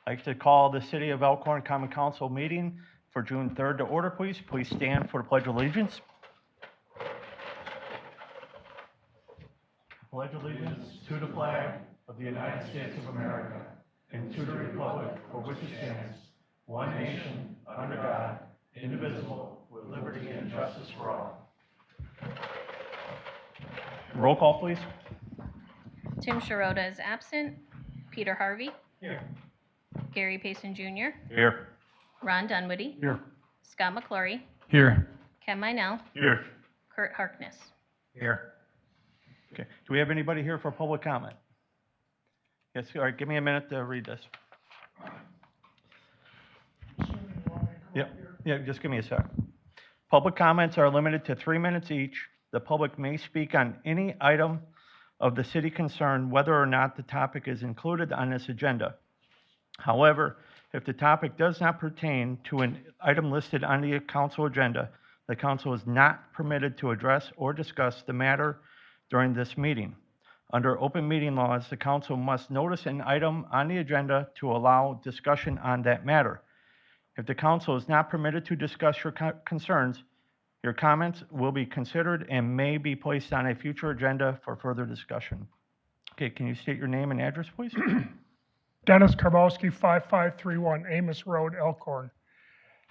I'd like to call the City of Elkhorn Common Council meeting for June 3rd to order, please. Please stand for the Pledge of Allegiance. Pledge allegiance to the flag of the United States of America and to the republic for which it stands, one nation, under God, indivisible, with liberty and justice for all. Roll call, please. Tim Sharota is absent. Peter Harvey. Here. Gary Payson Jr. Here. Ron Dunwoody. Here. Scott McClory. Here. Ken Minell. Here. Kurt Harkness. Here. Okay. Do we have anybody here for public comment? Yes. All right. Give me a minute to read this. Yeah. Just give me a sec. Public comments are limited to 3 minutes each. The public may speak on any item of the city concern, whether or not the topic is included on this agenda. However, if the topic does not pertain to an item listed on the council agenda, the council is not permitted to address or discuss the matter during this meeting. Under open meeting laws, the council must notice an item on the agenda to allow discussion on that matter. If the council is not permitted to discuss your concerns, your comments will be considered and may be placed on a future agenda for further discussion. Okay, can you state your name and address, please? Dennis Karbowski, 5531 Amos Road, Elkhorn.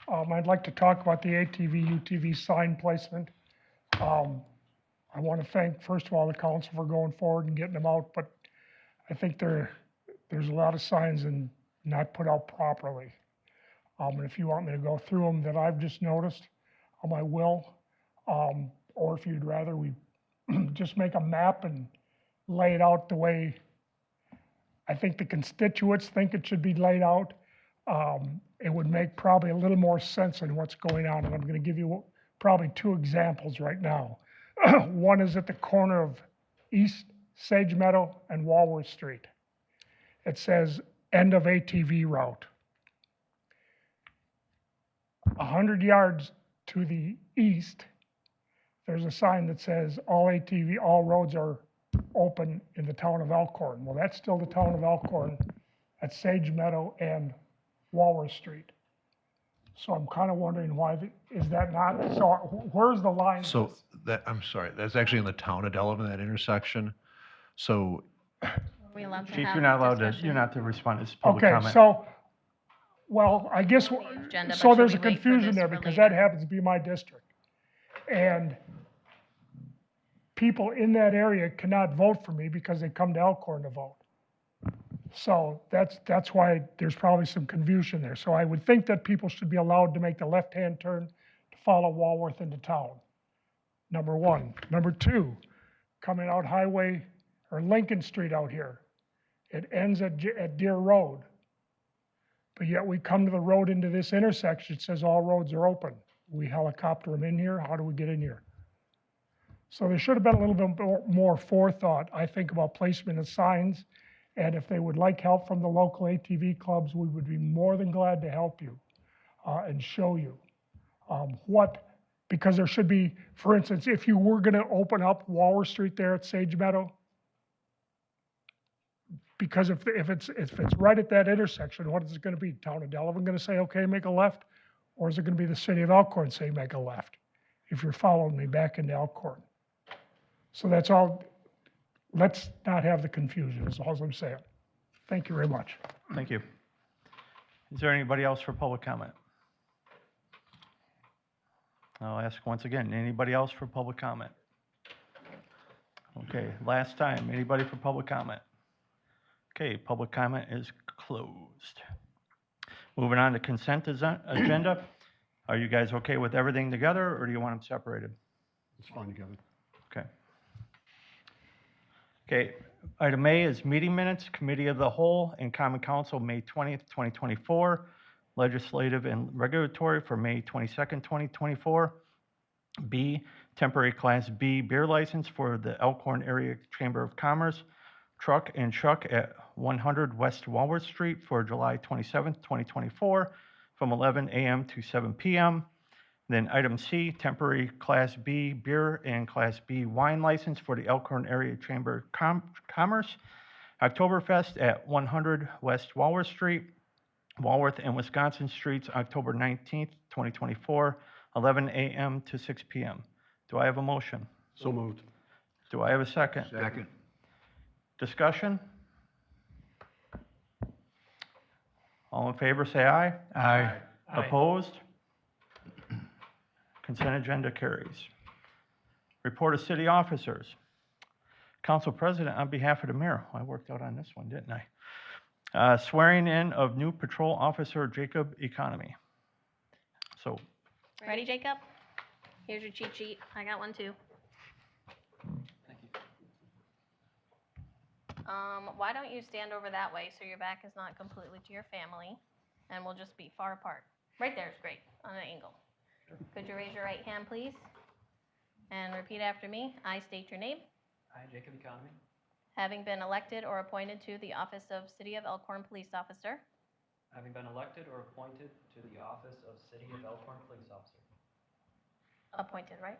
I'd like to talk about the ATV, UTV sign placement. I want to thank, first of all, the council for going forward and getting them out, but I think there's a lot of signs and not put out properly. And if you want me to go through them that I've just noticed, I will. Or if you'd rather, we just make a map and lay it out the way I think the constituents think it should be laid out. It would make probably a little more sense in what's going on, and I'm going to give you probably 2 examples right now. One is at the corner of East Sage Meadow and Walworth Street. It says, end of ATV route. 100 yards to the east, there's a sign that says all roads are open in the town of Elkhorn. Well, that's still the town of Elkhorn at Sage Meadow and Walworth Street. So I'm kind of wondering why, is that not, so where's the line? So I'm sorry, that's actually in the town of Delavan, that intersection. So, Are we allowed to Chief, have you're not allowed to, discussion? you're not to respond. It's public Okay, comment. so, well, I guess, agenda, so but there's a should we wait for confusion this there for because later? that happens to be my district. And people in that area cannot vote for me because they come to Elkhorn to vote. So that's why there's probably some confusion there. So I would think that people should be allowed to make the left-hand turn to follow Walworth into town. Number 1. Number 2, coming out Highway or Lincoln Street out here. It ends at Deer Road. But yet we come to the road into this intersection, it says all roads are open. We helicopter them in here, how do we get in here? So there should have been a little bit more forethought, I think, about placement of signs. And if they would like help from the local ATV clubs, we would be more than glad to help you and show you because there should be, for instance, if you were going to open up Walworth Street there at Sage Meadow, because if it's right at that intersection, what is it going to be? Town of Delavan going to say, okay, make a left? Or is it going to be the city of Elkhorn say make a left? If you're following me back into Elkhorn. So that's all. Let's not have the confusion, is all I'm saying. Thank you very much. Thank you. Is there anybody else for public comment? I'll ask once again, anybody else for public comment? Okay, last time, anybody for public comment? Okay, public comment is closed. Moving on to consent agenda. Are you guys okay with everything together, or do you want them separated? It's fine together. Okay. Okay, item A is meeting minutes, Committee of the Whole and Common Council, May 20th, 2024. Legislative and Regulatory for May 22nd, 2024. B, temporary Class B beer license for the Elkhorn Area Chamber of Commerce, Truck and Chuck at 100 West Walworth Street for July 27th, 2024, from 11 a.m. to 7 p.m. Then item C, temporary Class B beer and Class B wine license for the Elkhorn Area Chamber of Commerce, Oktoberfest at 100 West Walworth Street, Walworth and Wisconsin Streets, October 19th, 2024, 11 a.m. to 6 p.m. Do I have a motion? So moved. Do I have a second? Second. Discussion? All in favor, say aye. Aye. Opposed? Consent agenda carries. Report of city officers. Council President, on behalf of the mayor, I worked out on this one, didn't I? Swearing in of new patrol officer Jacob Economy. So, Ready, Jacob? Here's your cheat sheet. I got one too. Why don't you stand over that way so your back is not completely to your family, and we'll just be far apart. Right there is great, on an angle. Could you raise your right hand, please? And repeat after me. I state your name. I, Jacob Economy, Having been elected or appointed to the office of City of Elkhorn Police Officer, having been elected or appointed to the office of City of Elkhorn Police Officer, appointed, right?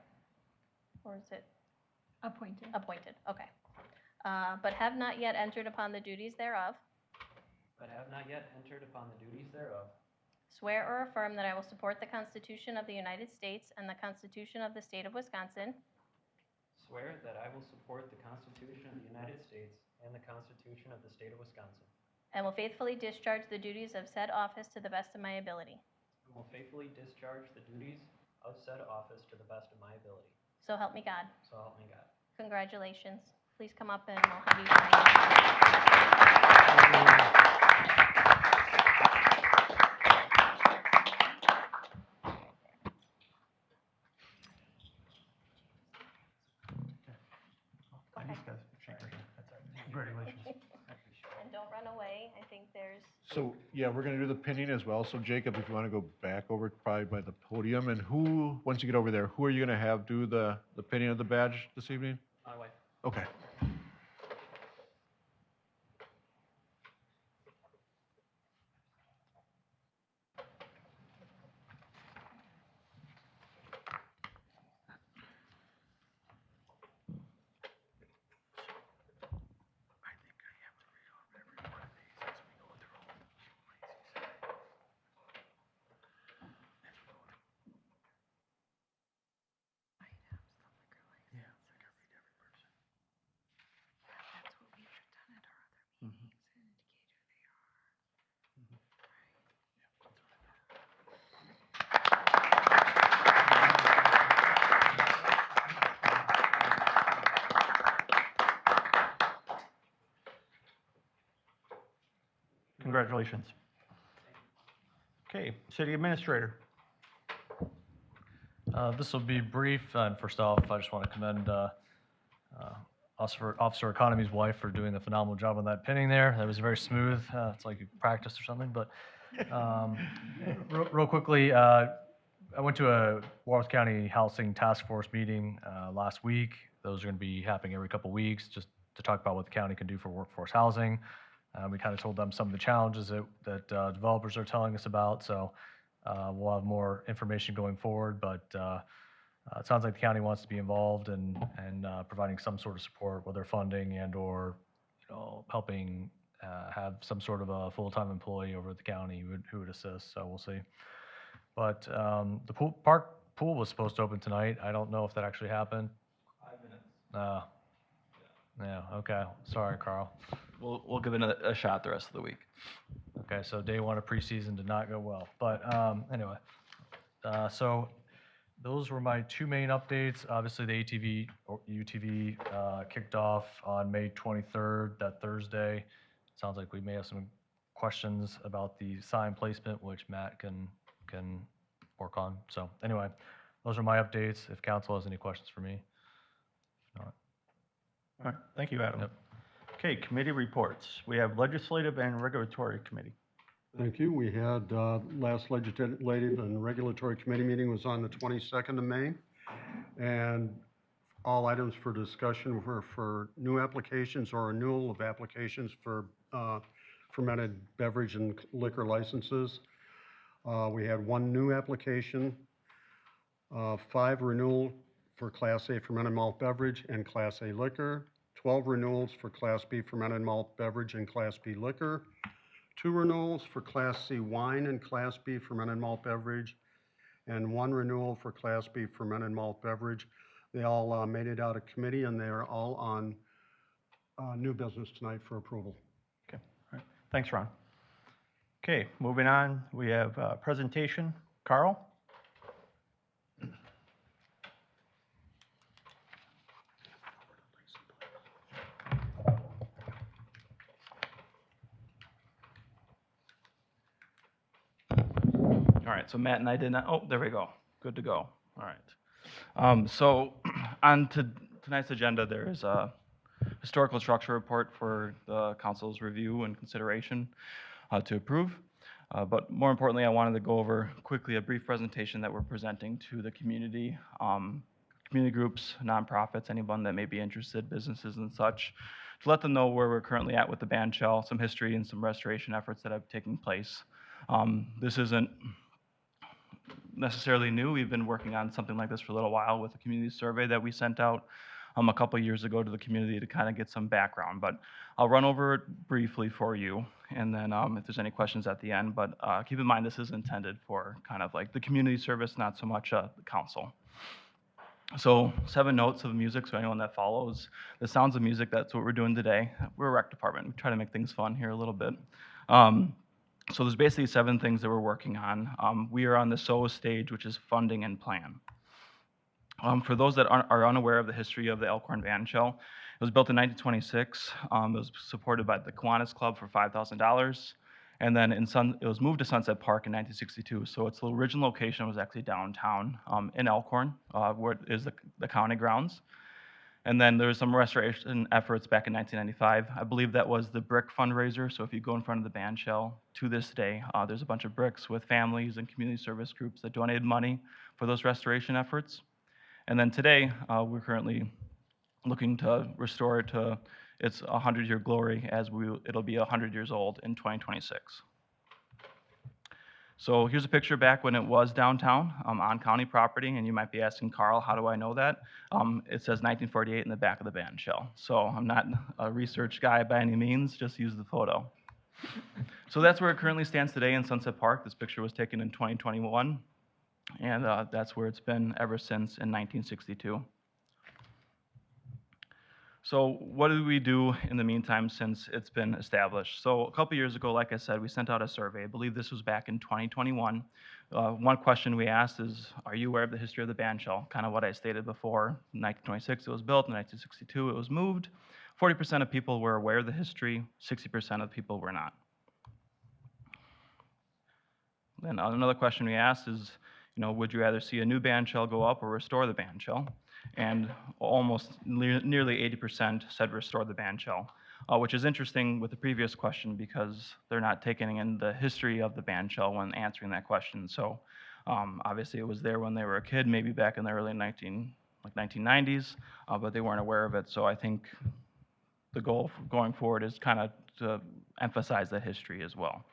Or is it Appointed. appointed? Okay. But have not yet entered upon the duties thereof, but have not yet entered upon the duties thereof, swear or affirm that I will support the Constitution of the United States and the Constitution of the State of Wisconsin, swear that I will support the Constitution of the United States and the Constitution of the State of Wisconsin, and will faithfully discharge the duties of said office to the best of my ability. and will faithfully discharge the duties of said office to the best of my ability. So help me God. So help me God. Congratulations. Please come up and we'll have you sign. I just gotta shake your hand. That's all right. Congratulations. And don't run away. I think there's, So, yeah, we're gonna do the pinning as well. So Jacob, if you wanna go back over probably by the podium, and who, once you get over there, who are you gonna have do the pinning of the badge this evening? My wife. Okay. Congratulations. Okay, city administrator. This will be brief, and first off, I just want to commend Officer Economy's wife for doing a phenomenal job on that pinning there. That was very smooth. It's like you practiced or something, but real quickly, I went to a Walworth County Housing Task Force meeting last week. Those are going to be happening every couple weeks, just to talk about what the county can do for workforce housing. We kind of told them some of the challenges that developers are telling us about, so we'll have more information going forward, but it sounds like the county wants to be involved and providing some sort of support, whether funding and/or helping have some sort of a full-time employee over at the county who would assist. So we'll see. But the park pool was supposed to open tonight. I don't know if that actually happened. 5 minutes. Yeah. Okay. Sorry, Carl. We'll give it a shot the rest of the week. Okay, so day one of preseason did not go well, but anyway, so those were my two main updates. Obviously, the ATV or UTV kicked off on May 23rd, that Thursday. Sounds like we may have some questions about the sign placement, which Matt can work on. So anyway, those are my updates. If council has any questions for me. If not. All right, thank you, Adam. Yep. Okay, committee reports. We have legislative and regulatory committee. Thank you. We had, last legislative and regulatory committee meeting was on the 22nd of May. And all items for discussion were for new applications or renewal of applications for fermented beverage and liquor licenses. We had one new application, 5 renewal for Class A fermented malt beverage and Class A liquor, 12 renewals for Class B fermented malt beverage and Class B liquor, 2 renewals for Class C wine and Class B fermented malt beverage, and 1 renewal for Class B fermented malt beverage. They all made it out of committee, and they are all on new business tonight for approval. Okay, all right. Thanks, Ron. Okay, moving on, we have presentation. Carl? All right, so Matt and I did not, oh, there we go. Good to go. All right. So on to tonight's agenda, there is a historical structure report for the council's review and consideration to approve. But more importantly, I wanted to go over quickly a brief presentation that we're presenting to the community, community groups, nonprofits, anyone that may be interested, businesses and such, to let them know where we're currently at with the band shell, some history and some restoration efforts that have taken place. This isn't necessarily new. We've been working on something like this for a little while with a community survey that we sent out a couple years ago to the community to kind of get some background. But I'll run over it briefly for you, and then if there's any questions at the end. But keep in mind, this is intended for kind of like the community service, not so much the council. So 7 notes of music, so anyone that follows the sounds of music, that's what we're doing today. We're a rec department. We try to make things fun here a little bit. So there's basically 7 things that we're working on. We are on the SOA stage, which is funding and plan. For those that are unaware of the history of the Elkhorn Band Shell, it was built in 1926. It was supported by the Kiwanis Club for $5,000. And then it was moved to Sunset Park in 1962. So its original location was actually downtown in Elkhorn, where it is the county grounds. And then there was some restoration efforts back in 1995. I believe that was the brick fundraiser. So if you go in front of the band shell to this day, there's a bunch of bricks with families and community service groups that donated money for those restoration efforts. And then today, we're currently looking to restore it to its 100-year glory, as it'll be 100 years old in 2026. So here's a picture back when it was downtown on county property, and you might be asking, Carl, how do I know that? It says 1948 in the back of the band shell. So I'm not a research guy by any means, just use the photo. So that's where it currently stands today in Sunset Park. This picture was taken in 2021, and that's where it's been ever since in 1962. So what did we do in the meantime since it's been established? So a couple years ago, like I said, we sent out a survey. I believe this was back in 2021. One question we asked is, are you aware of the history of the band shell? Kind of what I stated before. In 1926 it was built, in 1962 it was moved. 40% of people were aware of the history, 60% of people were not. Then another question we asked is, would you rather see a new band shell go up or restore the band shell? And almost nearly 80% said restore the band shell, which is interesting with the previous question because they're not taking in the history of the band shell when answering that question. So obviously it was there when they were a kid, maybe back in the early 1990s, but they weren't aware of it. So I think the goal going forward is kind of to emphasize that history as well.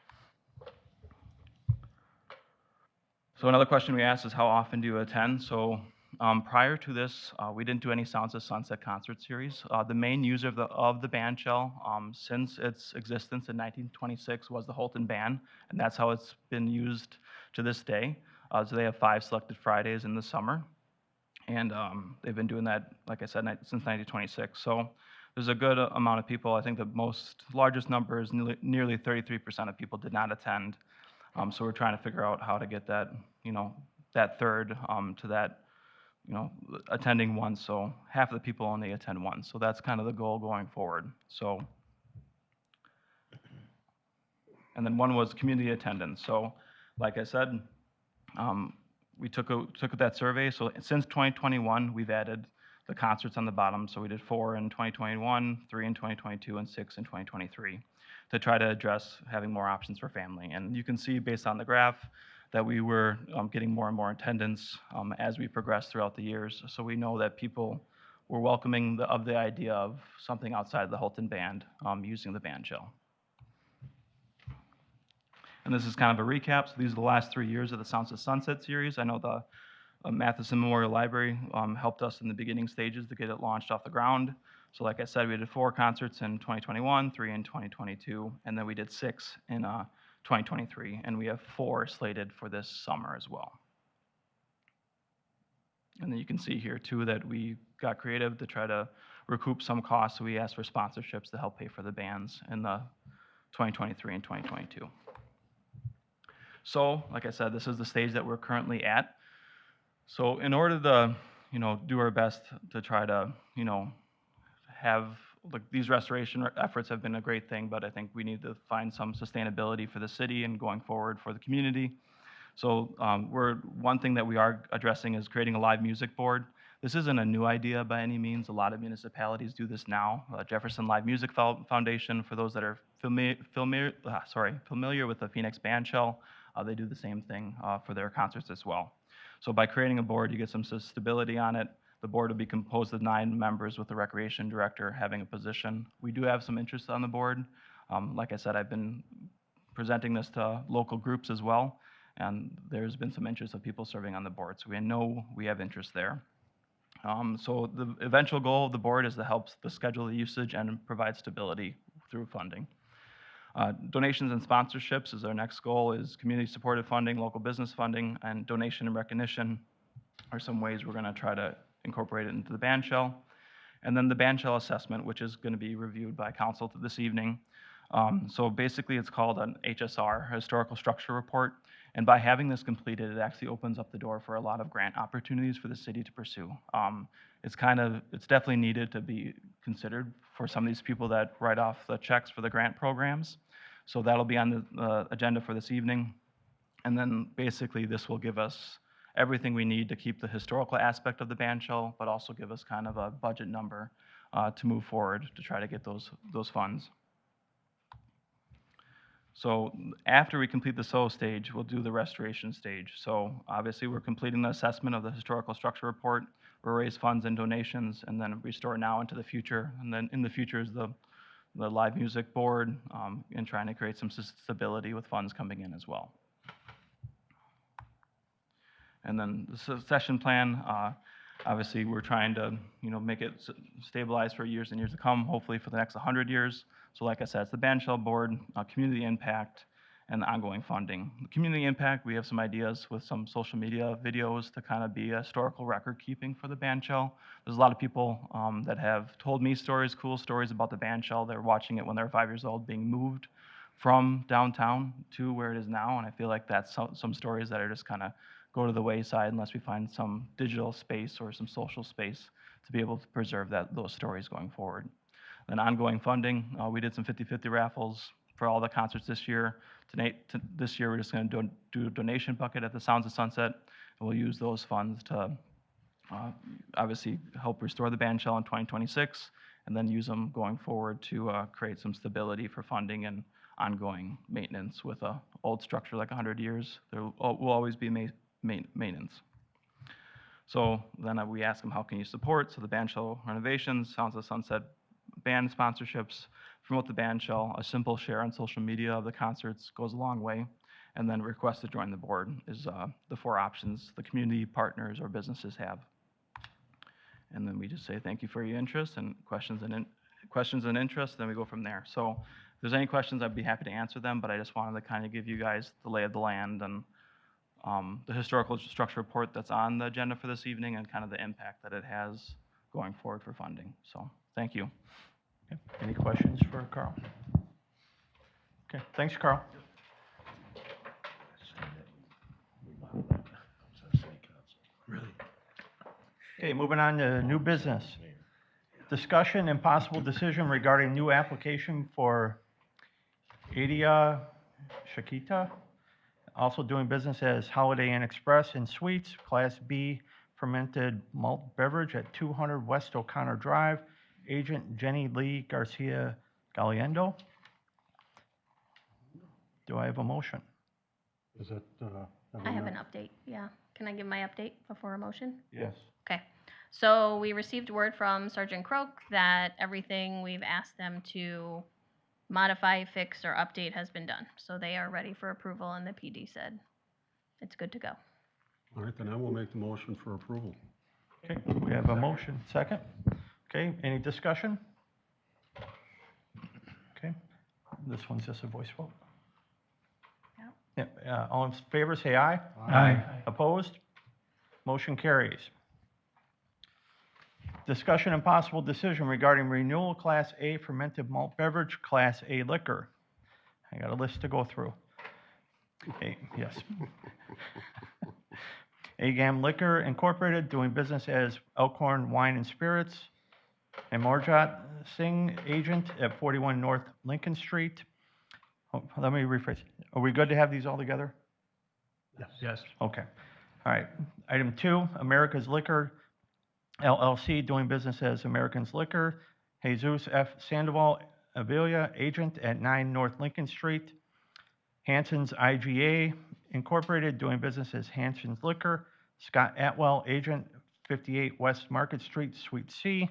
So another question we asked is, how often do you attend? So prior to this, we didn't do any Sounds of Sunset concert series. The main user of the band shell since its existence in 1926 was the Holton Band, and that's how it's been used to this day. So they have 5 selected Fridays in the summer, and they've been doing that, like I said, since 1926. So there's a good amount of people. I think the largest number is nearly 33% of people did not attend. So we're trying to figure out how to get that, that third to that, attending once. So half of the people only attend once. So that's kind of the goal going forward. So, and then one was community attendance. So like I said, we took that survey. So since 2021, we've added the concerts on the bottom. So we did 4 in 2021, 3 in 2022, and 6 in 2023 to try to address having more options for family. And you can see based on the graph that we were getting more and more attendance as we progressed throughout the years. So we know that people were welcoming the idea of something outside the Holton Band using the band shell. And this is kind of a recap. So these are the last 3 years of the Sounds of Sunset series. I know the Matheson Memorial Library helped us in the beginning stages to get it launched off the ground. So like I said, we did 4 concerts in 2021, 3 in 2022, and then we did 6 in 2023, and we have 4 slated for this summer as well. And then you can see here too that we got creative to try to recoup some costs. So we asked for sponsorships to help pay for the bands in the 2023 and 2022. So, like I said, this is the stage that we're currently at. So in order to, do our best to try to, have, like, these restoration efforts have been a great thing, but I think we need to find some sustainability for the city and going forward for the community. So one thing that we are addressing is creating a live music board. This isn't a new idea by any means. A lot of municipalities do this now. Jefferson Live Music Foundation, for those that are familiar with the Phoenix Band Shell, they do the same thing for their concerts as well. So by creating a board, you get some stability on it. The board will be composed of 9 members with the recreation director having a position. We do have some interest on the board. Like I said, I've been presenting this to local groups as well, and there's been some interest of people serving on the board. So we know we have interest there. So the eventual goal of the board is to help the schedule the usage and provide stability through funding. Donations and sponsorships is our next goal, is community-supported funding, local business funding, and donation and recognition are some ways we're going to try to incorporate it into the band shell. And then the band shell assessment, which is going to be reviewed by council this evening. So basically, it's called an HSR, Historical Structure Report. And by having this completed, it actually opens up the door for a lot of grant opportunities for the city to pursue. It's definitely needed to be considered for some of these people that write off the checks for the grant programs. So that'll be on the agenda for this evening. And then basically, this will give us everything we need to keep the historical aspect of the band shell, but also give us kind of a budget number to move forward to try to get those funds. So after we complete the SO stage, we'll do the restoration stage. So obviously, we're completing the assessment of the historical structure report. We'll raise funds and donations, and then restore now into the future. And then in the future is the live music board, and trying to create some stability with funds coming in as well. And then the succession plan, obviously, we're trying to, make it stabilized for years and years to come, hopefully for the next 100 years. So like I said, it's the band shell board, community impact, and the ongoing funding. The community impact, we have some ideas with some social media videos to kind of be a historical record keeping for the band shell. There's a lot of people that have told me stories, cool stories about the band shell. They're watching it when they're 5 years old, being moved from downtown to where it is now. And I feel like that's some stories that are just kind of go to the wayside unless we find some digital space or some social space to be able to preserve those stories going forward. Then ongoing funding, we did some 50-50 raffles for all the concerts this year. This year, we're just going to do a donation bucket at the Sounds of Sunset, and we'll use those funds to obviously help restore the band shell in 2026, and then use them going forward to create some stability for funding and ongoing maintenance. With an old structure like 100 years, there will always be maintenance. So then we ask them, how can you support? So the band shell renovations, Sounds of Sunset band sponsorships, promote the band shell. A simple share on social media of the concerts goes a long way. And then request to join the board is the 4 options the community partners or businesses have. And then we just say thank you for your interest and questions and interest, then we go from there. So if there's any questions, I'd be happy to answer them, but I just wanted to kind of give you guys the lay of the land and the historical structure report that's on the agenda for this evening and kind of the impact that it has going forward for funding. So thank you. Okay. Any questions for Carl? Okay, thanks, Carl. Okay, moving on to new business. Discussion and possible decision regarding new application for Adia Shakita, also doing business as Holiday Inn Express and Suites, Class B fermented malt beverage at 200 West O'Connor Drive. Agent Jenny Lee Garcia Galiendo. Do I have a motion? Is that? I have an update, yeah. Can I give my update before a motion? Yes. Okay. So we received word from Sergeant Croak that everything we've asked them to modify, fix, or update has been done. So they are ready for approval, and the PD said it's good to go. All right, then I will make the motion for approval. Okay, we have a motion. Second? Okay, any discussion? This one's just a voice vote. Yep. Yeah, all in favor, say aye. Aye. Opposed? Motion carries. Discussion and possible decision regarding renewal Class A fermented malt beverage, Class A liquor. I got a list to go through. Yes. Agam Liquor Incorporated, doing business as Elkhorn Wine and Spirits, and Marjot Singh, agent at 41 North Lincoln Street. Oh, let me rephrase. Are we good to have these all together? Yes. Okay. All right. Item 2, America's Liquor LLC, doing business as American's Liquor, Jesus F. Sandoval Avila, agent at 9 North Lincoln Street. Hanson's IGA Incorporated, doing business as Hanson's Liquor, Scott Atwell, agent, 58 West Market Street, Suite C.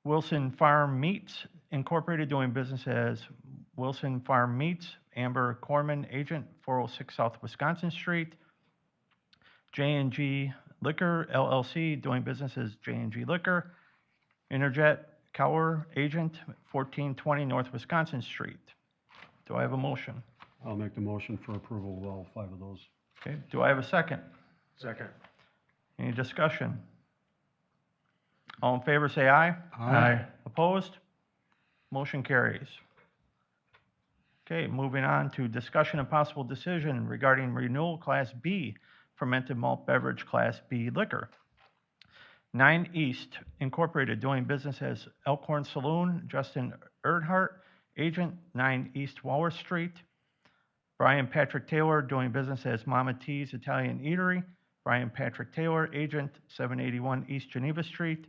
Wilson Farm Meats Incorporated, doing business as Wilson Farm Meats, Amber Corman, agent, 406 South Wisconsin Street. J&G Liquor LLC, doing business as J&G Liquor, Interjet Cower, agent, 1420 North Wisconsin Street. Do I have a motion? I'll make the motion for approval of all 5 of those. Okay, do I have a second? Second. Any discussion? All in favor, say aye. Opposed? Motion carries. Okay, moving on to discussion and possible decision regarding renewal Class B fermented malt beverage Class B liquor. 9 East Incorporated, doing business as Elkhorn Saloon, Justin Earnhardt, agent, 9 East Waller Street. Brian Patrick Taylor, doing business as Mama T's Italian Eatery, Brian Patrick Taylor, agent, 781 East Geneva Street.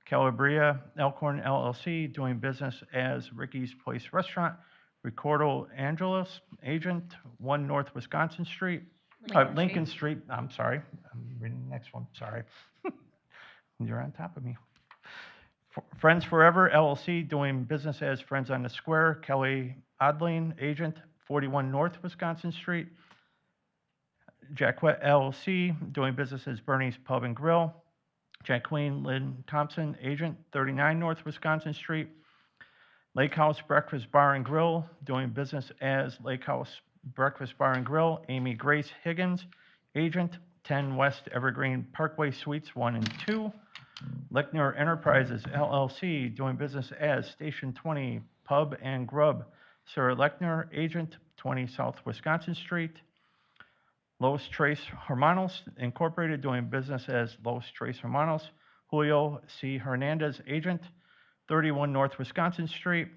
Calabria Elkhorn LLC, doing business as Ricky's Place Restaurant, Ricardo Angelos, agent, 1 North Wisconsin Street. Lincoln Street, I'm sorry. I'm reading the next one, sorry. You're on top of me. Friends Forever LLC, doing business as Friends on the Square, Kelly Odling, agent, 41 North Wisconsin Street. Jacquette LLC, doing business as Bernie's Pub and Grill. Jacqueline Lynn Thompson, agent, 39 North Wisconsin Street. Lake House Breakfast Bar and Grill, doing business as Lake House Breakfast Bar and Grill. Amy Grace Higgins, agent, 10 West Evergreen Parkway Suites 1 and 2. Lechner Enterprises LLC, doing business as Station 20 Pub and Grub. Sarah Lechner, agent, 20 South Wisconsin Street. Los Tres Hermanos Incorporated, doing business as Los Tres Hermanos. Julio C. Hernandez, agent, 31 North Wisconsin Street.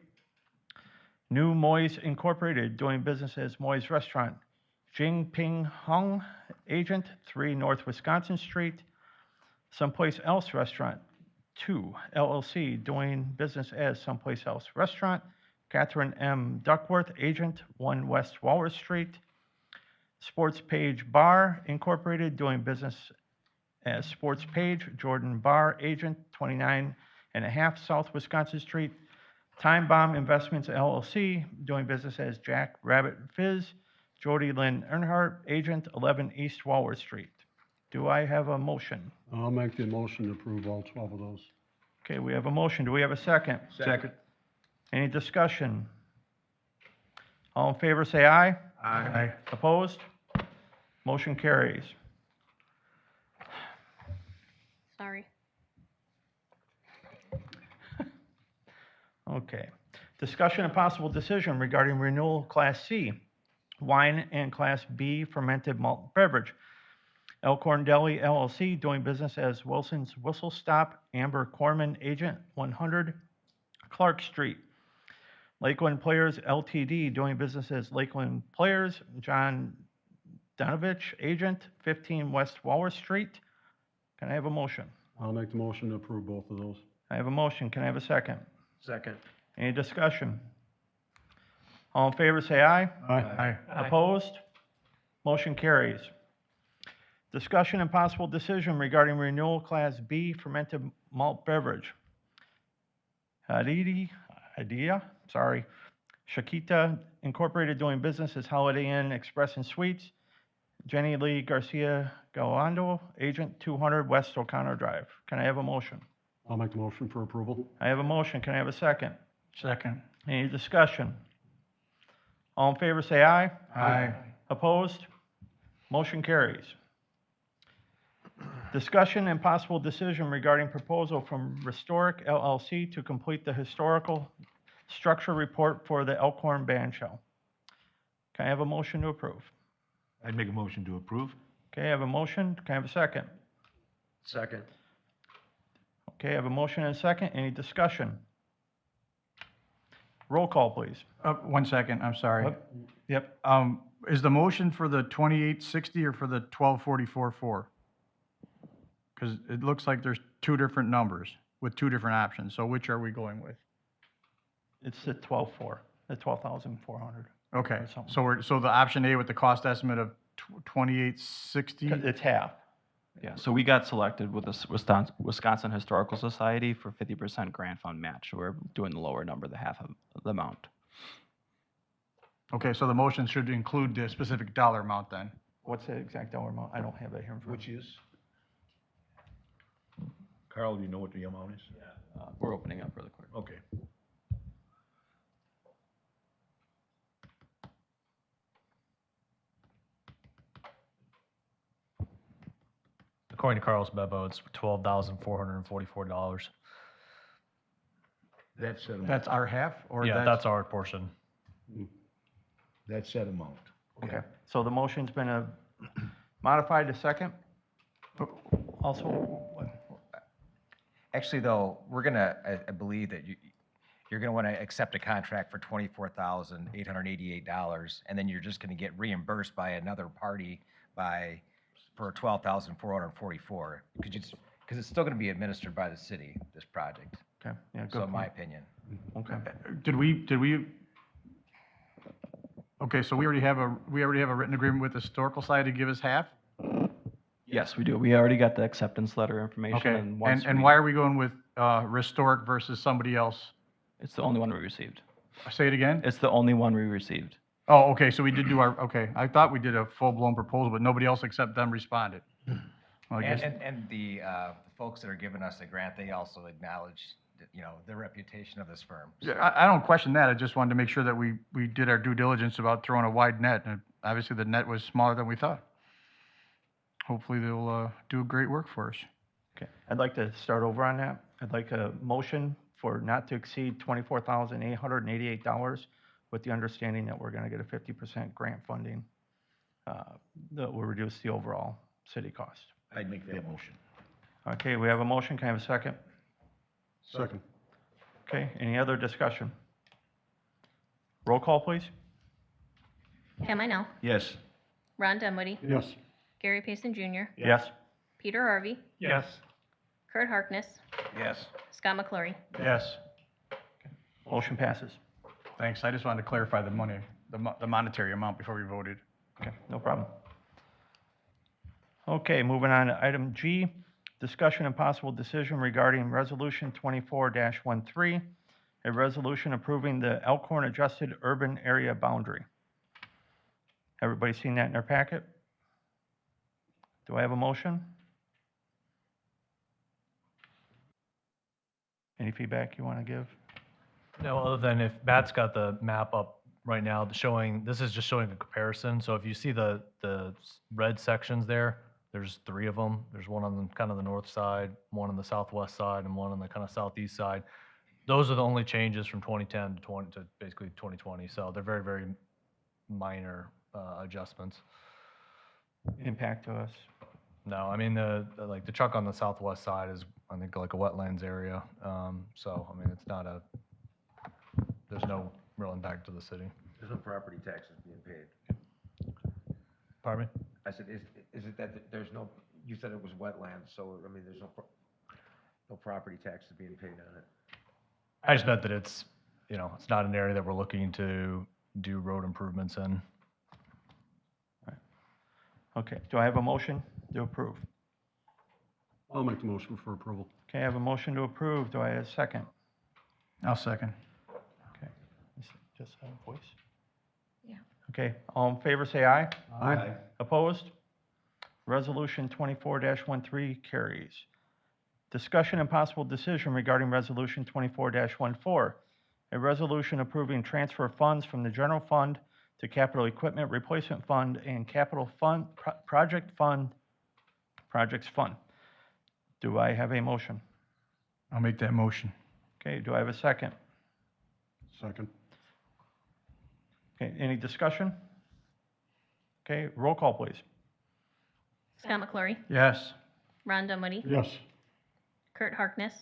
New Moy's Incorporated, doing business as Moy's Restaurant. Jing Ping Hung, agent, 3 North Wisconsin Street. Someplace Else Restaurant, 2 LLC, doing business as Someplace Else Restaurant. Catherine M. Duckworth, agent, 1 West Waller Street. Sports Page Bar Incorporated, doing business as Sports Page. Jordan Bar, agent, 29 and a half South Wisconsin Street. Time Bomb Investments LLC, doing business as Jack Rabbit Fizz. Jody Lynn Earnhardt, agent, 11 East Waller Street. Do I have a motion? I'll make the motion to approve all 12 of those. Okay, we have a motion. Do we have a second? Second. Any discussion? All in favor, say aye. Aye. Opposed? Motion carries. Sorry. Okay. Discussion and possible decision regarding renewal Class C wine and Class B fermented malt beverage. Elkhorn Deli LLC, doing business as Wilson's Whistle Stop, Amber Corman, agent, 100 Clark Street. Lakeland Players LTD, doing business as Lakeland Players, John Donovich, agent, 15 West Waller Street. Can I have a motion? I'll make the motion to approve both of those. I have a motion. Can I have a second? Second. Any discussion? All in favor, say aye. Aye. Opposed? Motion carries. Discussion and possible decision regarding renewal Class B fermented malt beverage. Idea, Shakita Incorporated, doing business as Holiday Inn Express and Suites. Jenny Lee Garcia Galando, agent, 200 West O'Connor Drive. Can I have a motion? I'll make the motion for approval. I have a motion. Can I have a second? Second. Any discussion? All in favor, say aye. Aye. Opposed? Motion carries. Discussion and possible decision regarding proposal from Restoric LLC to complete the historical structure report for the Elkhorn Band Shell. Can I have a motion to approve? I'd make a motion to approve. Okay, I have a motion. Can I have a second? Second. Okay, I have a motion and a second. Any discussion? Roll call, please. 1 second, I'm sorry. Yep. Is the motion for the 2860 or for the 1244.4? Because it looks like there's two different numbers with two different options, so which are we going with? It's the 12,400, the 12,400. Okay, Or something. so the option A with the cost estimate of 2860? It's half. Yeah, so we got selected with the Wisconsin Historical Society for 50% grant fund match. So we're doing the lower number, the half of the amount. Okay, so the motion should include the specific dollar amount then? What's the exact dollar amount? I don't have that here in front of me. Which is? Carl, do you know what the amount is? We're opening up really quick. Okay. According to Carl's memo, it's $12,444. That set amount. That's our half, or Yeah, that's our portion. That set amount. Okay, so the motion's been modified to second. Also, Actually, though, we're gonna, I believe that you're gonna wanna accept a contract for $24,888, and then you're just gonna get reimbursed by another party for $12,444. Because it's still gonna be administered by the city, this project, okay, yeah, so good in my point. opinion. Okay, Did we, okay, so we already have a written agreement with the Historical Society to give us half? Yes, we do. We already got the acceptance letter information. Okay, And once and we- why are we going with Historic versus somebody else? It's the only one we received. Say it again? It's the only one we received. Oh, okay, so we did do our, okay, I thought we did a full-blown proposal, but nobody else except them responded. Well, I guess, And the folks that are giving us the grant, they also acknowledge, the reputation of this firm. yeah, I don't question that, I just wanted to make sure that we did our due diligence about throwing a wide net, and obviously the net was smaller than we thought. Hopefully they'll do great work for us. okay. I'd like to start over on that. I'd like a motion for not to exceed $24,888 with the understanding that we're gonna get a 50% grant funding that will reduce the overall city cost. I'd make that motion. Okay, we have a motion. Can I have a second? Second. Okay, any other discussion? Roll call, please. Pam Inell, Yes. Ron Dunwoody, Yes. Gary Payson Jr., Yes. Peter Harvey, Yes. Kurt Harkness, Yes. Scott McClory. Yes, Motion passes. thanks, I just wanted to clarify the money, the monetary amount before we voted. Okay, no problem. Okay, moving on to item G, discussion and possible decision regarding Resolution 24-13, a resolution approving the Elkhorn Adjusted Urban Area Boundary. Everybody seen that in their packet? Do I have a motion? Any feedback you want to give? No, other than if Matt's got the map up right now, this is just showing a comparison. So if you see the red sections there, there's 3 of them. There's one on the kind of the north side, one on the southwest side, and one on the kind of southeast side. Those are the only changes from 2010 to basically 2020. So they're very, very minor adjustments. Impact to us? No, I mean, the chunk on the southwest side is, I think, like a wetlands area. So, I mean, there's no real impact to the city. There's no property taxes being paid. Pardon me? I said, is it that there's no, you said it was wetlands, so, I mean, there's no property taxes being paid on it. I just meant that it's not an area that we're looking to do road improvements in. Okay, do I have a motion to approve? I'll make the motion for approval. Okay, I have a motion to approve. Do I have a second? I'll second. Okay, just a voice? Yeah. Okay, all in favor, say aye. Aye. Opposed? Resolution 24-13 carries. Discussion and possible decision regarding Resolution 24-14, A resolution approving transfer of funds from the general fund to capital equipment replacement fund and capital fund, projects fund. Do I have a motion? I'll make that motion. Okay, do I have a second? Second. Okay, any discussion? Okay, roll call, please. Scott McClory, Yes. Ron Dunwoody, Yes. Kurt Harkness,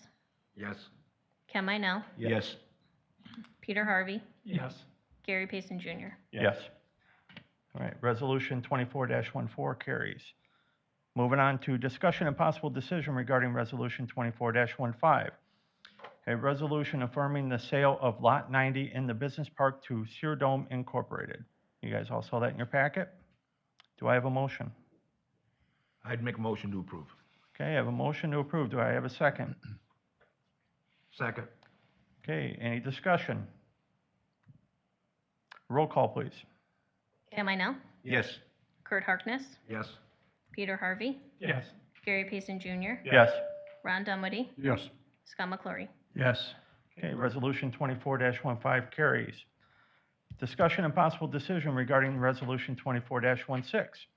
Yes. Ken Minell, Yes. Peter Harvey, Yes. Gary Payson Jr. Yes. All right, resolution 24-14 carries. Moving on to discussion and possible decision regarding resolution 24-15. A resolution affirming the sale of Lot 90 in the business park to Sear Dome Incorporated. You guys all saw that in your packet? Do I have a motion? I'd make a motion to approve. Okay, I have a motion to approve. Do I have a second? Second. Okay, any discussion? Roll call, please. Ken Minell, Yes. Kurt Harkness, Yes. Peter Harvey, Yes. Gary Payson Jr., Yes. Ron Dunwoody, Yes. Scott McClory. Yes. Okay, resolution 24-15 carries. Discussion and possible decision regarding resolution 24-16.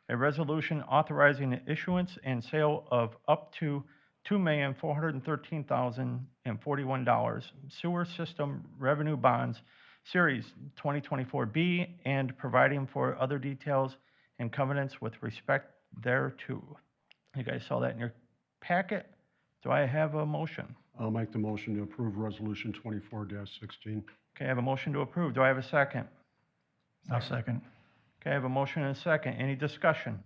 A resolution authorizing the issuance and sale of up to $2,413,041 sewer system revenue bonds, Series 2024B, and providing for other details and covenants with respect thereto. You guys saw that in your packet. Do I have a motion? I'll make the motion to approve Resolution 24-16. Okay, I have a motion to approve. Do I have a second? I'll second. Okay, I have a motion and a second. Any discussion?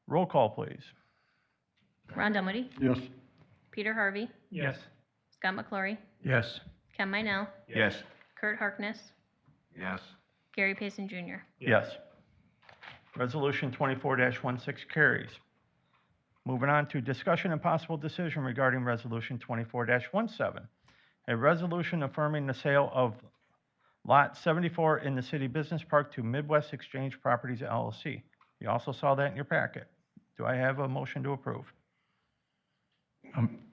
Roll call, please. Ron Dunwoody, Yes. Peter Harvey, Yes. Scott McClory, Yes. Ken Minell, Yes. Kurt Harkness, Yes. Gary Payson Jr. Yes. Resolution 24-16 carries. Moving on to discussion and possible decision regarding resolution 24-17. A resolution affirming the sale of Lot 74 in the City Business Park to Midwest Exchange Properties LLC. You also saw that in your packet. Do I have a motion to approve?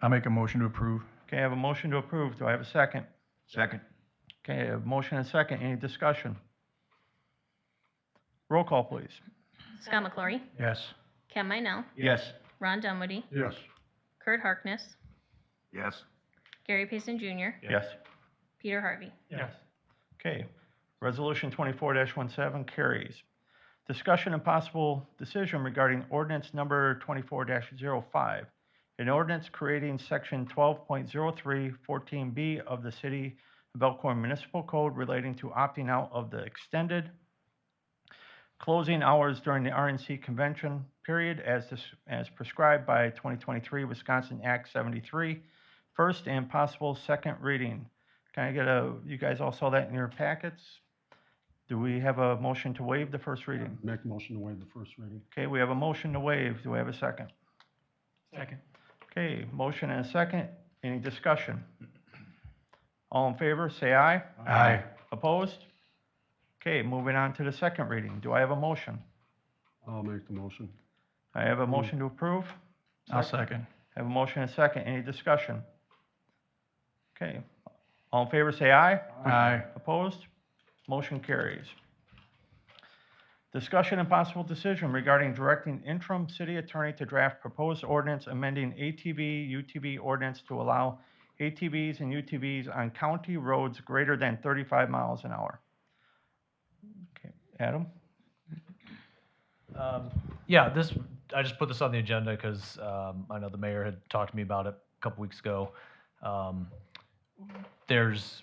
I'll make a motion to approve. Okay, I have a motion to approve. Do I have a second? Second. Okay, I have a motion and a second. Any discussion? Roll call, please. Scott McClory, Yes. Ken Minell, Yes. Ron Dunwoody, Yes. Kurt Harkness, Yes. Gary Payson Jr., Yes. Peter Harvey. Yes. Okay, resolution 24-17 carries. Discussion and possible decision regarding ordinance number 24-05. An ordinance creating section 12.0314B of the City of Elkhorn Municipal Code relating to opting out of the extended closing hours during the RNC convention period as prescribed by 2023 Wisconsin Act 73, first and possible second reading. Can I get you guys all saw that in your packets? Do we have a motion to waive the first reading? Make a motion to waive the first reading. Okay, we have a motion to waive. Do we have a second? Second. Okay, motion and a second. Any discussion? All in favor, say aye. Aye. Opposed? Okay, moving on to the second reading. Do I have a motion? I'll make the motion. I have a motion to approve. I'll second. I have a motion and a second. Any discussion? Okay, all in favor, say aye. Aye. Opposed? Motion carries. Discussion and possible decision regarding directing interim city attorney to draft proposed ordinance amending ATV, UTV ordinance to allow ATVs and UTVs on county roads greater than 35 miles an hour. Okay, Adam? Yeah, I just put this on the agenda because I know the mayor had talked to me about it a couple weeks ago. There's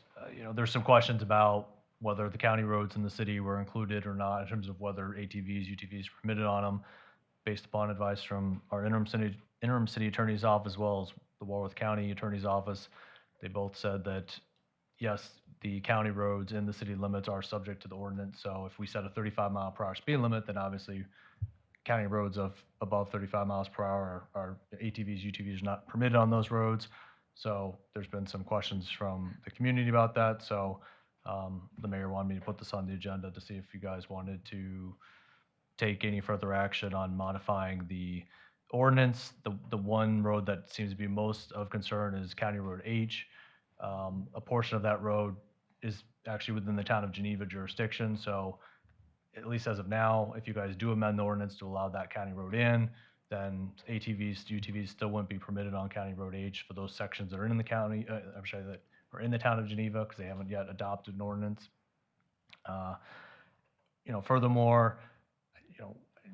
some questions about whether the county roads in the city were included or not in terms of whether ATVs, UTVs were permitted on them, based upon advice from our interim city attorney's office as well as the Walworth County Attorney's Office. They both said that, yes, the county roads in the city limits are subject to the ordinance. So if we set a 35-mile-per-hour speed limit, then obviously county roads of above 35 miles per hour are ATVs, UTVs are not permitted on those roads. So there's been some questions from the community about that. So the mayor wanted me to put this on the agenda to see if you guys wanted to take any further action on modifying the ordinance. The one road that seems to be most of concern is County Road H. A portion of that road is actually within the town of Geneva jurisdiction, so at least as of now, if you guys do amend the ordinance to allow that county road in, then ATVs, UTVs still wouldn't be permitted on County Road H for those sections that are in the county, I'm sorry, that are in the town of Geneva, because they haven't yet adopted an ordinance. Furthermore,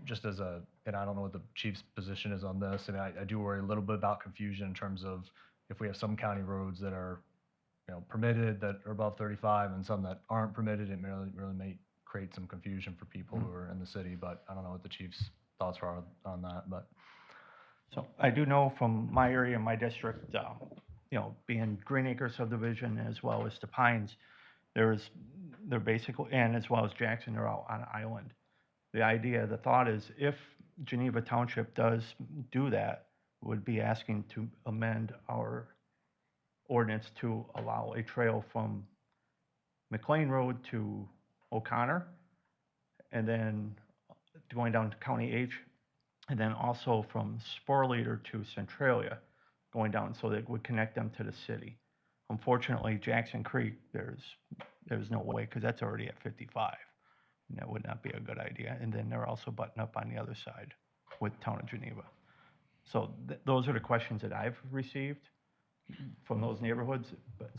just as and I don't know what the chief's position is on this, and I do worry a little bit about confusion in terms of if we have some county roads that are, permitted that are above 35 and some that aren't permitted, it really may create some confusion for people who are in the city, but I don't know what the chief's thoughts are on that, but. So I do know from my area, my district, being Green Acre subdivision as well as the Pines, they're basically, and as well as Jackson, they're all on an island. The thought is if Geneva Township does do that, would be asking to amend our ordinance to allow a trail from McLean Road to O'Connor, and then going down to County H, and then also from Sporleader to Centralia, going down, so that would connect them to the city. Unfortunately, Jackson Creek, there's no way, because that's already at 55. And that would not be a good idea. And then they're also butting up on the other side with Town of Geneva. So those are the questions that I've received from those neighborhoods.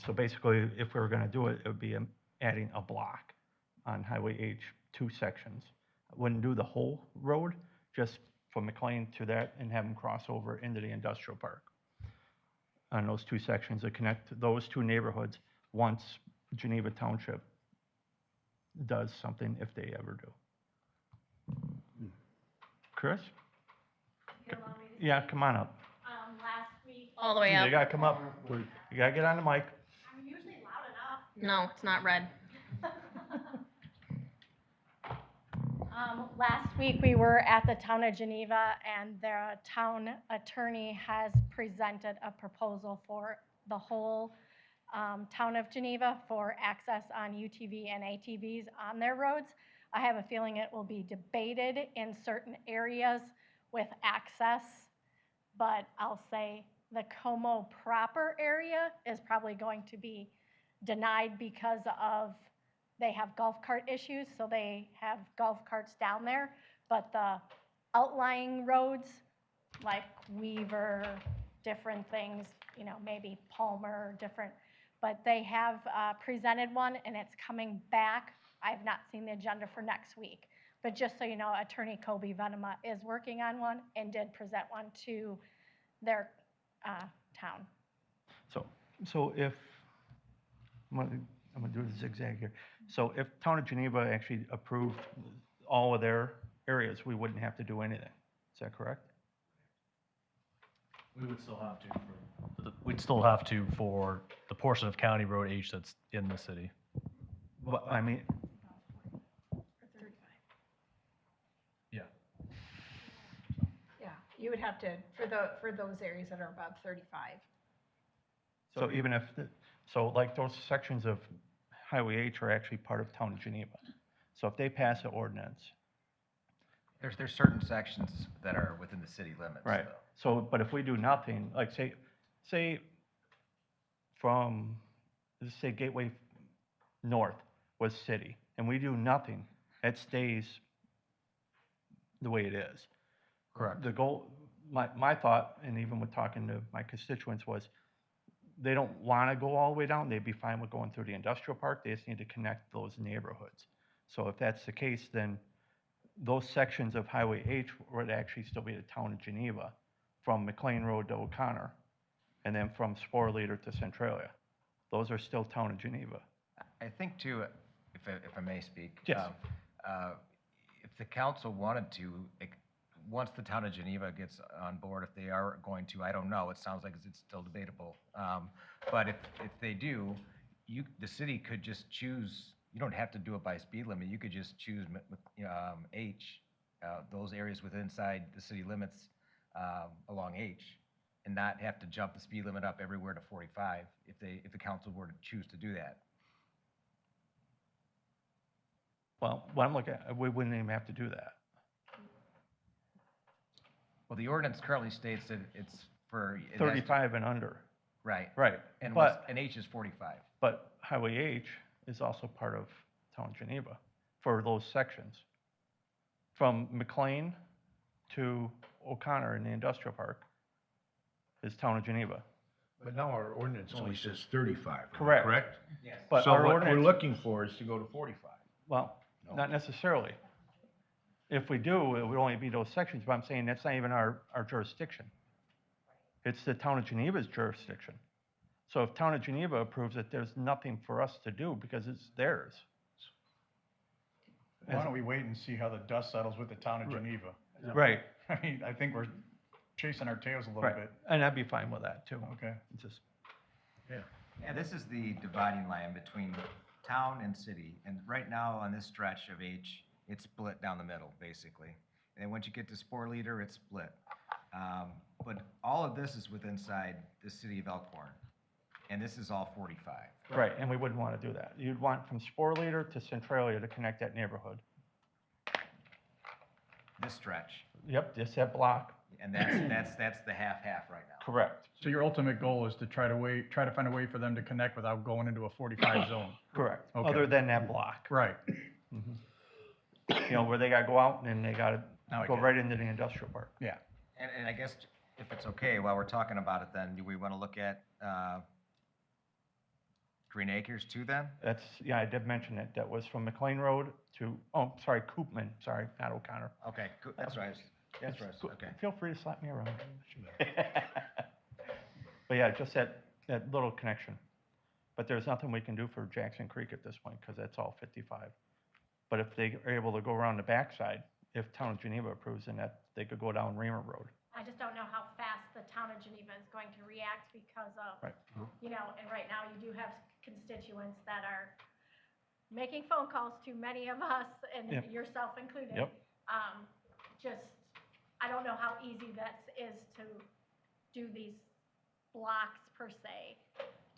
So basically, if we were gonna do it, it would be adding a block on Highway H, 2 sections. I wouldn't do the whole road, just from McLean to that, and have them cross over into the industrial park on those 2 sections that connect those 2 neighborhoods once Geneva Township does something, if they ever do. Chris? Yeah, come on up. Last week. All the way up. You gotta come up. You gotta get on the mic. I'm usually loud enough. No, it's not red. Last week, we were at the town of Geneva, and the town attorney has presented a proposal for the whole town of Geneva for access on UTV and ATVs on their roads. I have a feeling it will be debated in certain areas with access, but I'll say the Como proper area is probably going to be denied because of they have golf cart issues, so they have golf carts down there. But the outlying roads, like Weaver, different things, maybe Palmer, different, but they have presented one, and it's coming back. I have not seen the agenda for next week. But just so you know, Attorney Kobe Venema is working on one and did present one to their town. So if, I'm gonna do the zigzag here. So if Town of Geneva actually approved all of their areas, we wouldn't have to do anything. Is that correct? We would still have to, we'd still have to for the portion of County Road H that's in the city. But, I mean, Yeah. Yeah, you would have to, for those areas that are above 35. so even if, so like those sections of Highway H are actually part of Town of Geneva. So if they pass an ordinance, There's certain sections that are within the city limits. right, though. so, but if we do nothing, like say from, let's say Gateway North was city, and we do nothing, it stays the way it is. Correct. The goal, my thought, and even with talking to my constituents, was they don't want to go all the way down. They'd be fine with going through the industrial park. They just need to connect those neighborhoods. So if that's the case, then those sections of Highway H would actually still be the Town of Geneva, from McLean Road to O'Connor, and then from Sporleader to Centralia. Those are still Town of Geneva. I think too, if I may speak. Yes. If the council wanted to, once the town of Geneva gets on board, if they are going to, I don't know, it sounds like it's still debatable. But if they do, the city could just choose, you don't have to do it by speed limit, you could just choose H, those areas within inside the city limits along H, and not have to jump the speed limit up everywhere to 45 if the council were to choose to do that. Well, what I'm looking at, we wouldn't even have to do that. Well, the ordinance currently states that it's for. 35 and under. Right. Right. And But, and H is 45. but Highway H is also part of Town of Geneva for those sections. From McLean to O'Connor in the industrial park is Town of Geneva. But now our ordinance only says 35, am I Correct. correct? Yes. But So our what we're ordinance, looking for is to go to 45. well, No. not necessarily. If we do, it would only be those sections, but I'm saying that's not even our jurisdiction. It's the Town of Geneva's jurisdiction. So if Town of Geneva approves it, there's nothing for us to do because it's theirs. Why don't we wait and see how the dust settles with the town of Geneva? Right, I mean, I think we're chasing our tails a little right. bit. And I'd be fine with that too. Okay. It's just, Yeah, this is the dividing line between town and city, and right now on this stretch of H, it's split down the middle, basically. And then once you get to Sport Leader, it's split. But all of this is within inside the city of Elkhorn, and this is all 45. right, and we wouldn't want to do that. You'd want from Spore Leader to Centralia to connect that neighborhood. This stretch, Yep, just that block. and that's the half-half right now. Correct, So your ultimate goal is to try to find a way for them to connect without going into a 45 zone? correct. Okay. Other than that block. Right. You know, where they gotta go out and then they gotta Now I go get it. right into the industrial park. Yeah. And I guess if it's okay, while we're talking about it then, do we want to look at Green Acres too then? That's, yeah, I did mention it. That was from McLean Road to, oh, sorry, Koopman, sorry, not O'Connor. Okay, cool, that's right. That's right, okay. Feel free to slap me around. But yeah, just that little connection. But there's nothing we can do for Jackson Creek at this point, because that's all 55. But if they are able to go around the backside, if Town of Geneva approves, then that, they could go down Reamer Road. I just don't know how fast the town of Geneva is going to react because of, Right. you know, and right now you do have constituents that are making phone calls to many of us and Yep. yourself included. Yep. Just, I don't know how easy that is to do these blocks per se,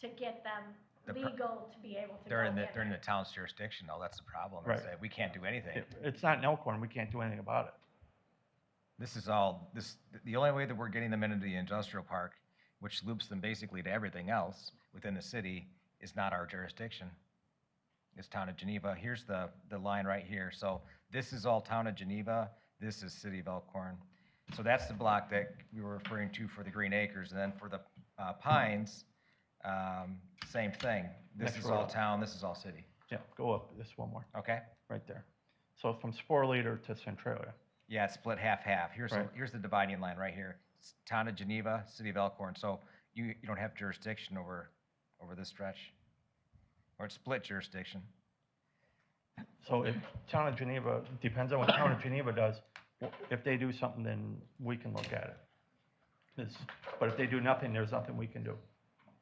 to get them The pro- legal to be able to go They're in in the there. town's jurisdiction, though, that's the problem, is Right. that we can't do anything. It's not in Elkhorn, we can't do anything about it. This is all, the only way that we're getting them into the industrial park, which loops them basically to everything else within the city, is not our jurisdiction. It's Town of Geneva. Here's the line right here. So this is all Town of Geneva, this is City of Elkhorn. So that's the block that we were referring to for the Green Acres, and then for the Pines, same thing. This Next is all row. town, this is all city, Yeah, go up this one more, okay? right there. So from Spore Leader to Centralia. Yeah, it's split half-half. Right. Here's the dividing line right here. It's Town of Geneva, City of Elkhorn. So you don't have jurisdiction over this stretch. Or it's split jurisdiction. So if Town of Geneva, depends on what Town of Geneva does. If they do something, then we can look at it. But if they do nothing, there's nothing we can do.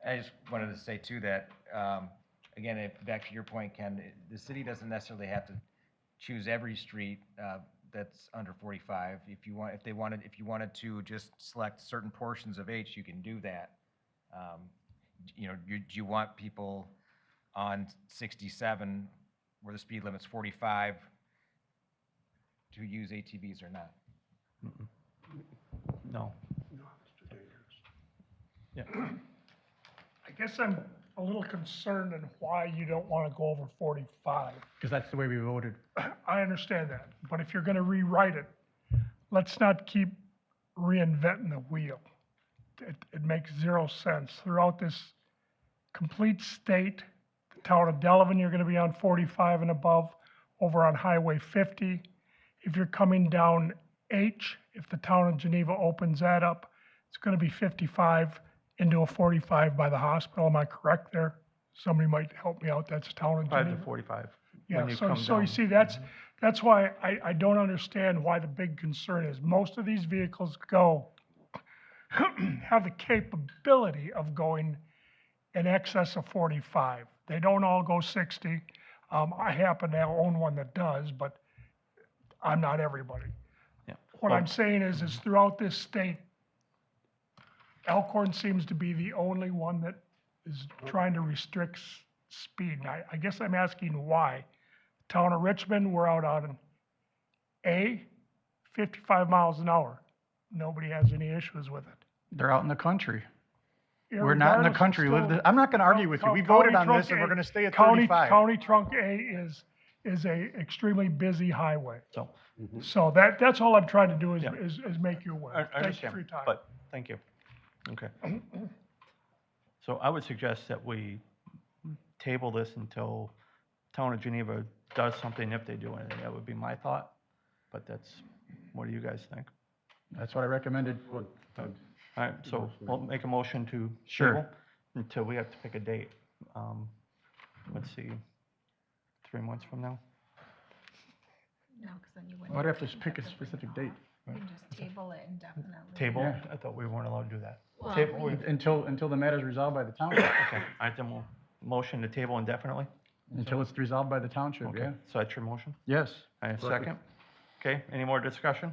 I just wanted to say too that, again, back to your point, Ken, the city doesn't necessarily have to choose every street that's under 45. If you wanted to just select certain portions of H, you can do that. You know, do you want people on 67 where the speed limit's 45 to use ATVs or not? No. Yeah, I guess I'm a little concerned in why you don't want to go over 45. Because that's the way we voted. I understand that, but if you're going to rewrite it, let's not keep reinventing the wheel. It makes zero sense. Throughout this complete state, the town of Delavan, you're going to be on 45 and above, over on Highway 50. If you're coming down H, if the town of Geneva opens that up, it's going to be 55 into a 45 by the hospital. Am I correct there? Somebody might help me out. That's the town of 5 Geneva. to 45. Yeah, when you so come you down. see, that's why I don't understand why the big concern is. Most of these vehicles have the capability of going in excess of 45. They don't all go 60. I happen to own one that does, but I'm not everybody. Yeah. What Well- I'm saying is throughout this state, Elkhorn seems to be the only one that is trying to restrict speed. And I guess I'm asking why. Town of Richmond, we're out on A, 55 miles an hour. Nobody has any issues with it. They're out in the country. We're not in the Irregardless, it's country, still- I'm not gonna argue with you. We voted on County this and Trunk we're A- gonna stay at County 35. Trunk A is a extremely busy highway. So, So that's all I'm trying to do Yeah. is make you I aware. I Thank you understand, for your time. but, thank you. Okay. So I would suggest that we table this until Town of Geneva does something, if they do anything. That would be my thought, but that's, what do you guys think? That's what I recommended. All right, so we'll make a motion to Sure. table until we have to pick a date. Let's see, 3 months from now? No, because then you wouldn't. Why'd I have to pick a specific date? You can just table it indefinitely. Table? Yeah. I thought we weren't allowed to do that. Well, Table, Until the matter's resolved by the township. okay, all right, then we'll motion to table indefinitely? Until it's resolved by the township, Okay, yeah. so that's your motion? Yes. I have a second? Okay, any more discussion?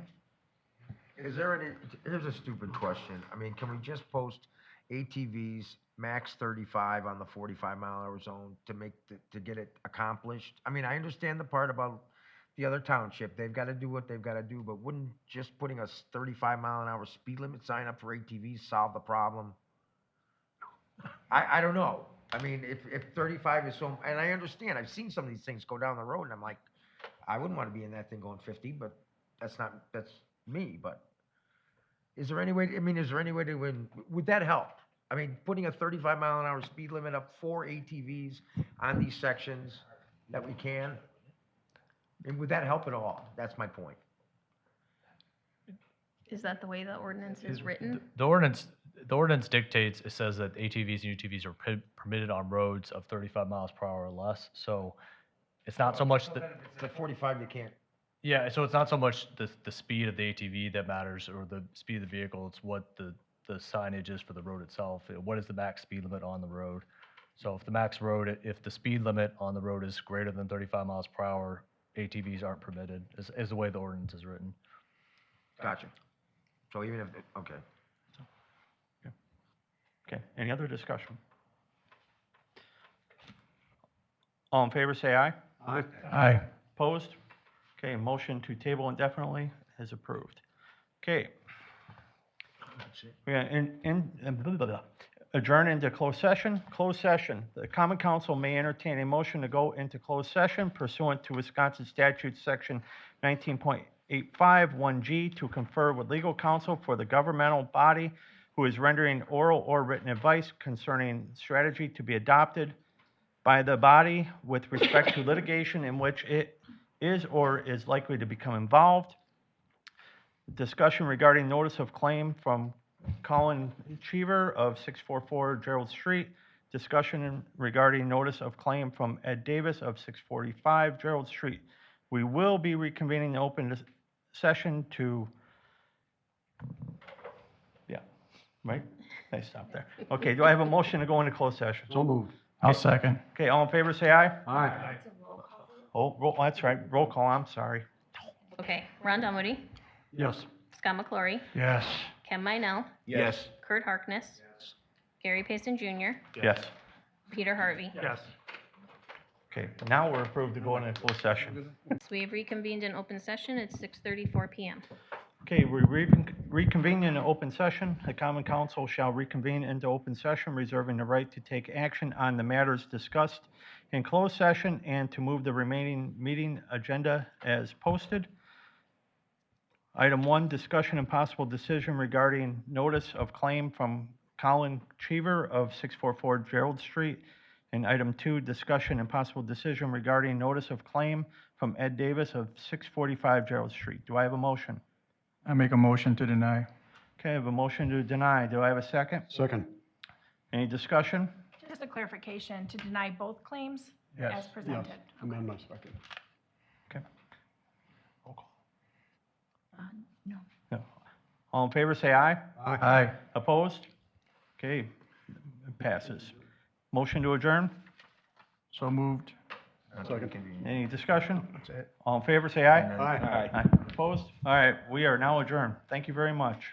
Is there any, here's a stupid question. I mean, can we just post ATVs max 35 on the 45-mile-an-hour zone to make, to get it accomplished? I mean, I understand the part about the other township. They've got to do what they've got to do, but wouldn't just putting a 35-mile-an-hour speed limit sign up for ATVs solve the problem? I don't know. I mean, if 35 is so, and I understand, I've seen some of these things go down the road, and I'm like, I wouldn't want to be in that thing going 50, but that's me, but is there any way, I mean, is there any way to, would that help? I mean, putting a 35-mile-an-hour speed limit up for ATVs on these sections that we can? And would that help at all? That's my point. Is that the way the ordinance is written? The ordinance dictates, it says that ATVs and UTVs are permitted on roads of 35 miles per hour or less. So it's not so much the, It's like 45, you can't. yeah, so it's not so much the speed of the ATV that matters or the speed of the vehicle, it's what the signage is for the road itself. What is the max speed limit on the road? So if the speed limit on the road is greater than 35 miles per hour, ATVs aren't permitted, is the way the ordinance is written. Gotcha. So even if, okay. Okay, any other discussion? All in favor, say aye. Aye. Aye. Opposed? Okay, motion to table indefinitely is approved. Okay. We're gonna adjourn into closed session. Closed session, the common council may entertain a motion to go into closed session pursuant to Wisconsin statute section 19.851G to confer with legal counsel for the governmental body who is rendering oral or written advice concerning strategy to be adopted by the body with respect to litigation in which it is or is likely to become involved. Discussion regarding notice of claim from Colin Cheever of 644 Gerald Street. Discussion regarding notice of claim from Ed Davis of 645 Gerald Street. We will be reconvening the open session to, yeah, right? I stopped there. Okay, do I have a motion to go into closed session? So moved. I'll second. Okay, all in favor, say aye. Aye. Oh, that's right, roll call, I'm sorry. Okay, Ron Dunwoody, Yes. Scott McClory, Yes. Ken Minell, Yes. Kurt Harkness, Gary Payson Jr., Yes. Peter Harvey. Yes. Okay, now we're approved to go into closed session. So we have reconvened in open session. It's 6:34 PM. Okay, we reconvene in an open session. The common council shall reconvene into open session, reserving the right to take action on the matters discussed in closed session and to move the remaining meeting agenda as posted. Item 1, discussion and possible decision regarding notice of claim from Colin Cheever of 644 Gerald Street. And item 2, discussion and possible decision regarding notice of claim from Ed Davis of 645 Gerald Street. Do I have a motion? I make a motion to deny. Okay, I have a motion to deny. Do I have a second? Second. Any discussion? Just a clarification, to deny both claims Yes. as presented. Amend my second. Okay. Roll call. No. No. All in favor, say aye. Aye. Opposed? Okay, it passes. Motion to adjourn? So moved. Second. Any discussion? All in favor, say aye. Aye. Aye. Opposed? All right, we are now adjourned. Thank you very much.